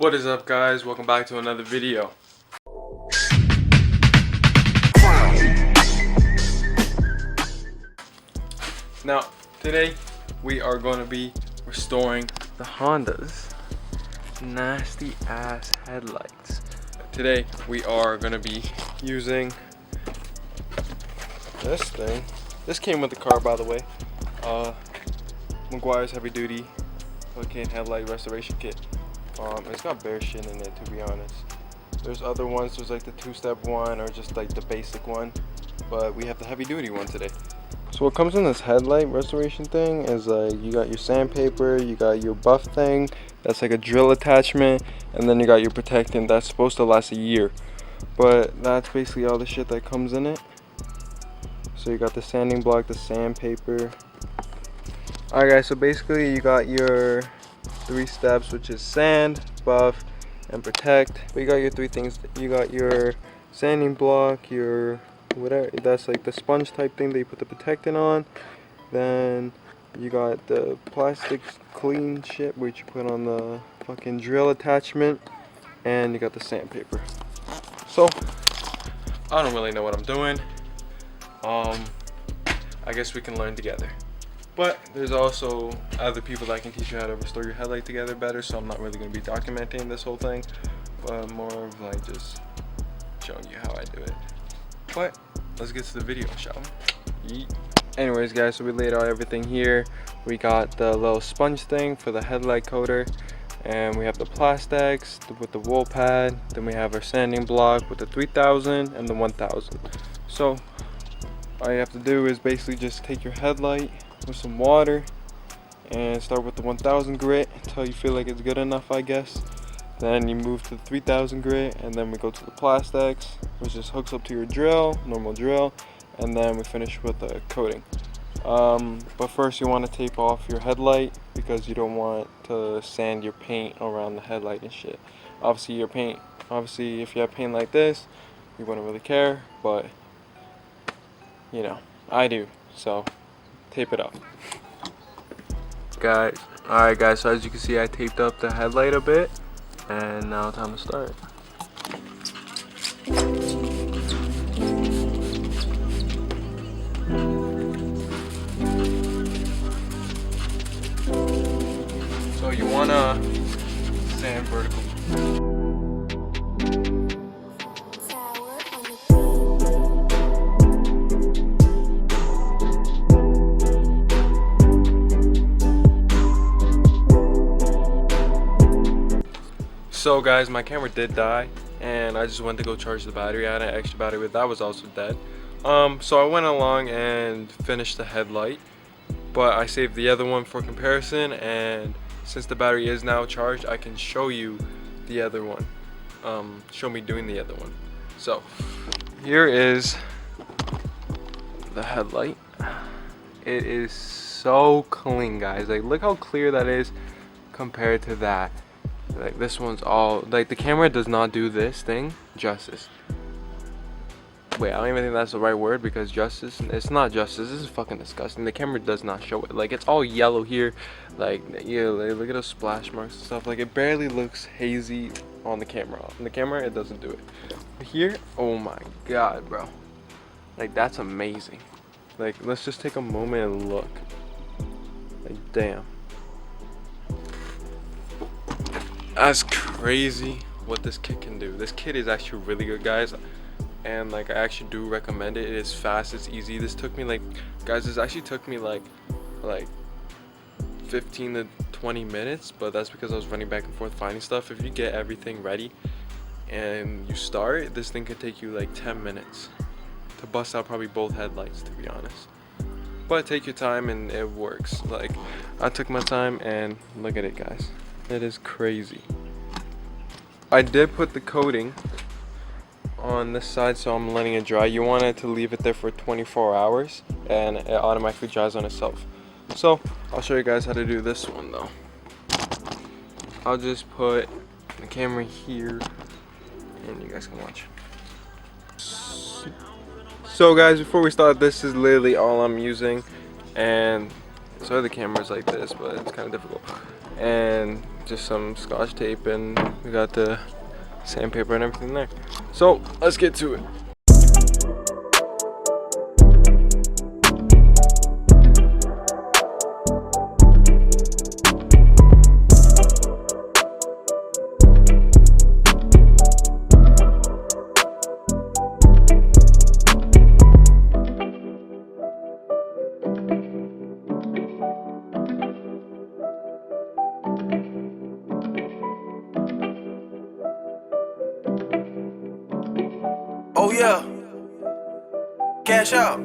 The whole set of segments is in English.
What is up, guys? Welcome back to another video. Now, today we are going to be restoring the Honda's nasty ass headlights. Today we are going to be using this thing. This came with the car, by the way. Meguiar's heavy duty cocaine headlight restoration kit. It's got bare shit in it, to be honest. There's other ones, there's like the two-step one or just like the basic one, but we have the heavy duty one today. So what comes in this headlight restoration thing is like you got your sandpaper, you got your buff thing, that's like a drill attachment, and then you got your protectant that's supposed to last a year. But that's basically all the shit that comes in it. So you got the sanding block, the sandpaper. Alright guys, so basically you got your 3 steps, which is sand, buff, and protect. But you got your 3 things. You got your sanding block, your whatever, that's like the sponge type thing that you put the protectant on. Then you got the plastic clean shit which you put on the fucking drill attachment, and you got the sandpaper. So I don't really know what I'm doing. I guess we can learn together. But there's also other people that can teach you how to restore your headlight together better, so I'm not really going to be documenting this whole thing, but more of like just showing you how I do it. But let's get to the video, shall we? Anyways guys, so we laid out everything here. We got the little sponge thing for the headlight coater, and we have the plastics with the wool pad. Then we have our sanding block with the 3000 and the 1000. So all you have to do is basically just take your headlight with some water and start with the 1000 grit until you feel like it's good enough, I guess. Then you move to the 3000 grit, and then we go to the plastics, which just hooks up to your drill, normal drill, and then we finish with the coating. But first you want to tape off your headlight because you don't want to sand your paint around the headlight and shit. Obviously if you have paint like this, you wouldn't really care, but you know, I do, so tape it up. Guys, alright guys, so as you can see I taped up the headlight a bit, and now time to start. So you wanna sand vertically. So guys, my camera did die, and I just went to go charge the battery. I had an extra battery, but that was also dead. So I went along and finished the headlight, but I saved the other one for comparison, and since the battery is now charged, I can show you the other one. Show me doing the other one. So here is the headlight. It is so clean, guys. Like, look how clear that is compared to that. Like, this one's all like, the camera does not do this thing justice. Wait, I don't even think that's the right word, because justice, it's not justice. This is fucking disgusting. The camera does not show it. Like, it's all yellow here. Like, yeah, look at those splash marks and stuff. Like, it barely looks hazy on the camera. On the camera, it doesn't do it. But here, oh my god, bro. Like, that's amazing. Like, let's just take a moment and look. Like, damn. That's crazy what this kit can do. This kit is actually really good, guys, and like I actually do recommend it. It is fast, it's easy. This took me like, guys, this actually took me like 15 to 20 minutes, but that's because I was running back and forth finding stuff. If you get everything ready and you start, this thing could take you like 10 minutes to bust out probably both headlights, to be honest. But take your time and it works. Like, I took my time, and look at it, guys. It is crazy. I did put the coating on this side, so I'm letting it dry. You want it to leave it there for 24 hours, and it automatically dries on itself. So I'll show you guys how to do this one though. I'll just put the camera here, and you guys can watch. So guys, before we start, this is literally all I'm using, and so the camera's like this, but it's kind of difficult. And just some Scotch tape, and we got the sandpaper and everything there. So let's get to it. Oh yeah, cash out.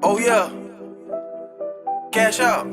Oh yeah, cash out.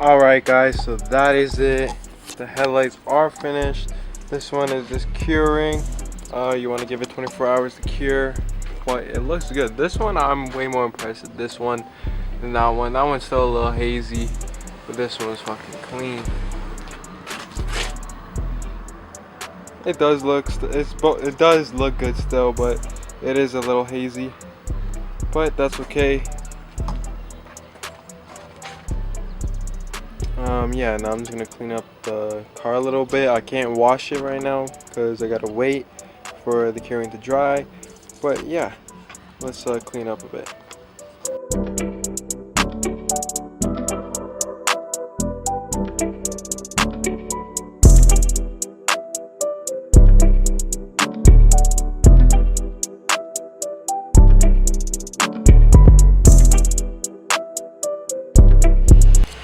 Alright guys, so that is it. The headlights are finished. This one is just curing. You want to give it 24 hours to cure, but it looks good. This one I'm way more impressed with this one than that one. That one's still a little hazy, but this one's fucking clean. It does look it does look good still, but it is a little hazy. But that's okay. Yeah, now I'm just gonna clean up the car a little bit. I can't wash it right now because I gotta wait for the curing to dry. But yeah, let's clean up a bit.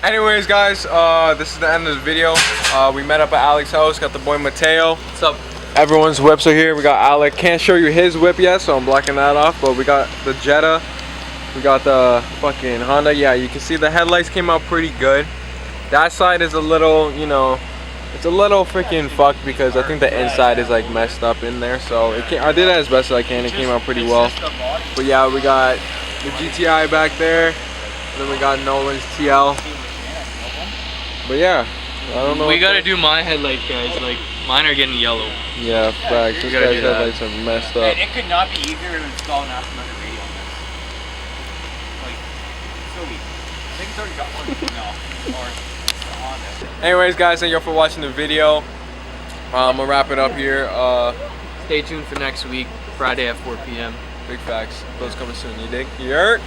Anyways guys, this is the end of the video. We met up at Alex's house, got the boy Mateo. What's up? Everyone's whips are here. We got Alex. Can't show you his whip yet, so I'm blocking that off. But we got the Jetta. We got the fucking Honda. Yeah, you can see the headlights came out pretty good. That side is a little, you know, it's a little freaking fucked because I think the inside is like messed up in there. So I did as best as I can. It came out pretty well. But yeah, we got the GTI back there. Then we got Nolan's TL. But yeah, I don't know. We gotta do my headlights, guys. Like, mine are getting yellow. Yeah, facts. This guy's headlights are messed up. And it could not be easier to install an aftermarket radio on this. Like, so easy. I think it's already got one. No. Or it's the Honda. Anyways, guys, thank you for watching the video. I'm gonna wrap it up here. Stay tuned for next week, Friday at 4 p.m. Big facts. Those coming soon. You dig? Yerk.